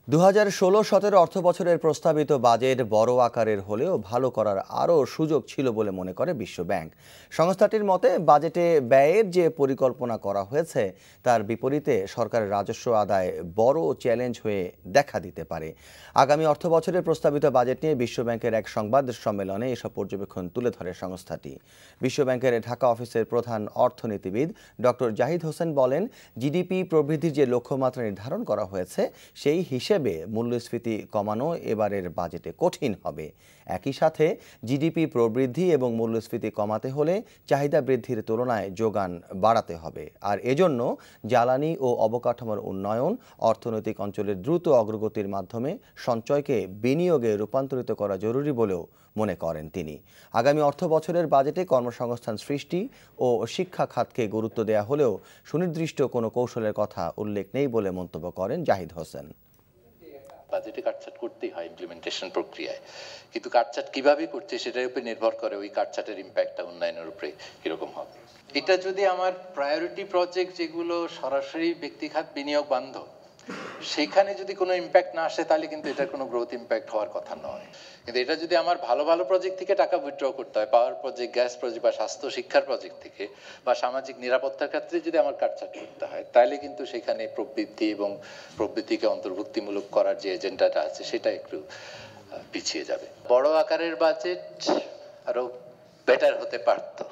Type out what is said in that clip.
2016-17 অর্থবছরের প্রস্তাবিত বাজেট বড় আকারের হলেও ভালো করার আরও সুযোগ ছিল বলে মনে করে বিশ্বব্যাংক। সংস্থাটির মতে বাজেটে ব্যয়ের যে পরিকল্পনা করা হয়েছে তার বিপরীতে সরকারের রাজস্ব আদায় বড় চ্যালেঞ্জ হয়ে দেখা দিতে পারে। আগামী অর্থবছরের প্রস্তাবিত বাজেট নিয়ে বিশ্বব্যাংকের এক সংবাদ সম্মেলনে এসব পর্যবেক্ষণ তুলে ধরে সংস্থাটি। বিশ্বব্যাংকের ঢাকা অফিসের প্রধান অর্থনীতিবিদ ডক্টর জাহিদ হোসেন বলেন, জিডিপি প্রবৃদ্ধির যে লক্ষ্যমাত্রা নির্ধারণ করা হয়েছে সেই হিসেবে মূল্যস্ফীতি কমানো এবারের বাজেটে কঠিন হবে। একই সাথে জিডিপি প্রবৃদ্ধি এবং মূল্যস্ফীতি কমাতে হলে চাহিদা বৃদ্ধির তুলনায় যোগান বাড়াতে হবে। আর এজন্য জ্বালানি ও অবকাঠামোর উন্নয়ন, অর্থনৈতিক অঞ্চলের দ্রুত অগ্রগতির মাধ্যমে সঞ্চয়কে বিনিয়োগে রূপান্তরিত করা জরুরি বলেও মনে করেন তিনি। আগামী অর্থবছরের বাজেটে কর্মসংস্থান সৃষ্টি ও শিক্ষা খাতকে গুরুত্ব দেওয়া হলেও সুনির্দিষ্ট কোনো কৌশলের কথা উল্লেখ নেই বলে মন্তব্য করেন জাহিদ হোসেন। বাজেটে কাটছাট করতেই হয় ইমপ্লিমেন্টেশন প্রক্রিয়ায়, কিন্তু কাটছাট কিভাবে করছে সেটার উপর নির্ভর করে ওই কাটছাটের ইম্প্যাক্টটা উন্নয়নের উপরে কিরকম হবে। এটা যদি আমার প্রায়োরিটি প্রজেক্ট যেগুলো সরাসরি ব্যক্তিখাত বিনিয়োগ বান্ধব সেখানে যদি কোনো ইম্প্যাক্ট না আসে তাহলে কিন্তু এটার কোনো গ্রোথ ইম্প্যাক্ট হওয়ার কথা নয়। কিন্তু এটা যদি আমার ভালো ভালো প্রজেক্ট থেকে টাকা উইথড্র করতে হয়, পাওয়ার প্রজেক্ট, গ্যাস প্রজেক্ট বা স্বাস্থ্য শিক্ষার প্রজেক্ট থেকে বা সামাজিক নিরাপত্তার ক্ষেত্রে যদি আমার কাটছাট করতে হয় তাহলে কিন্তু সেখানে প্রবৃদ্ধি এবং প্রবৃদ্ধিকে অন্তর্ভুক্তিমূলক করার যে এজেন্ডাটা আছে সেটা একটু পিছিয়ে যাবে। বড় আকারের বাজেট আরো বেটার হতে পারতো।